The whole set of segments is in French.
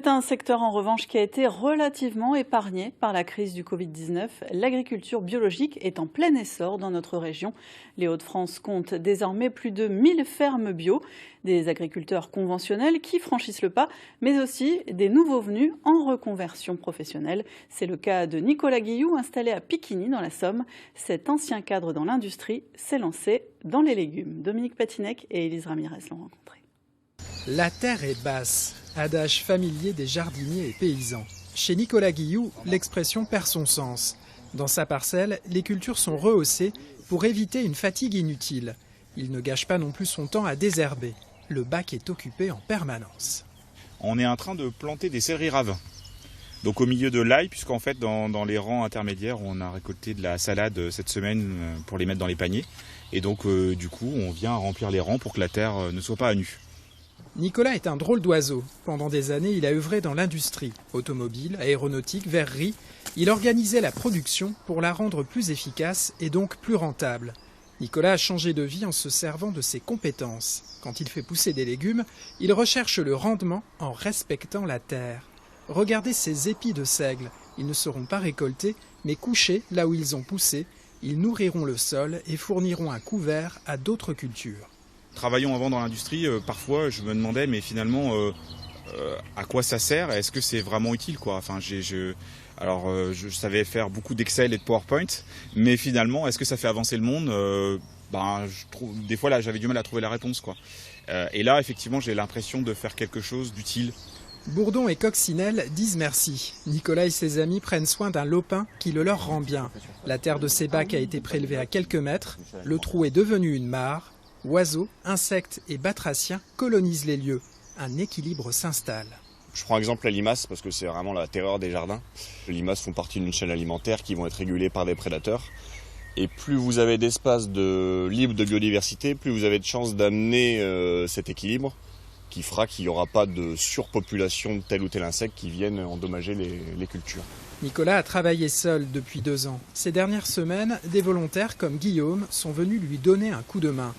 C'est un secteur en revanche qui a été relativement épargné par la crise du Covid-19. L'agriculture biologique est en plein essor dans notre région. Les Hauts-de-France comptent désormais plus de 1000 fermes bio, des agriculteurs conventionnels qui franchissent le pas, mais aussi des nouveaux venus en reconversion professionnelle. C'est le cas de Nicolas Guillou, installé à Piquigny dans la Somme. Cet ancien cadre dans l'industrie s'est lancé dans les légumes. Dominique Patinec et Élise Ramirez l'ont rencontré. La terre est basse, adage familier des jardiniers et paysans. Chez Nicolas Guillou, l'expression perd son sens. Dans sa parcelle, les cultures sont rehaussées pour éviter une fatigue inutile. Il ne gâche pas non plus son temps à désherber. Le bac est occupé en permanence. On est en train de planter des céleris ravins. Donc au milieu de l'ail, puisqu'en fait dans les rangs intermédiaires, on a récolté de la salade cette semaine pour les mettre dans les paniers. Et donc du coup, on vient remplir les rangs pour que la terre ne soit pas à nu. Nicolas est un drôle d'oiseau. Pendant des années, il a œuvré dans l'industrie. Automobile, aéronautique, verrerie. Il organisait la production pour la rendre plus efficace et donc plus rentable. Nicolas a changé de vie en se servant de ses compétences. Quand il fait pousser des légumes, il recherche le rendement en respectant la terre. Regardez ces épis de seigle. Ils ne seront pas récoltés, mais couchés là où ils ont poussé. Ils nourriront le sol et fourniront un couvert à d'autres cultures. Travaillant avant dans l'industrie, parfois je me demandais mais finalement à quoi ça sert? Est-ce que c'est vraiment utile quoi? Enfin, je savais faire beaucoup d'Excel et de PowerPoint, mais finalement est-ce que ça fait avancer le monde? Des fois là j'avais du mal à trouver la réponse quoi. Et là effectivement j'ai l'impression de faire quelque chose d'utile. Bourdon et Coccinelle disent merci. Nicolas et ses amis prennent soin d'un lopin qui le leur rend bien. La terre de ces bacs a été prélevée à quelques mètres. Le trou est devenu une mare. Oiseaux, insectes et batraciens colonisent les lieux. Un équilibre s'installe. Je prends exemple la limace parce que c'est vraiment la terreur des jardins. Les limaces font partie d'une chaîne alimentaire qui vont être régulées par des prédateurs. Et plus vous avez d'espace libre de biodiversité, plus vous avez de chances d'amener cet équilibre qui fera qu'il n'y aura pas de surpopulation de tel ou tel insecte qui viennent endommager les cultures. Nicolas a travaillé seul depuis 2 ans. Ces dernières semaines, des volontaires comme Guillaume sont venus lui donner un coup de main.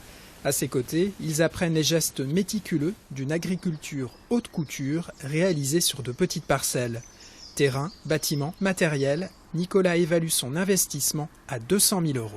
À ses côtés, ils apprennent les gestes méticuleux d'une agriculture haute couture réalisée sur de petites parcelles. Terrain, bâtiments, matériel, Nicolas évalue son investissement à 200 000 €.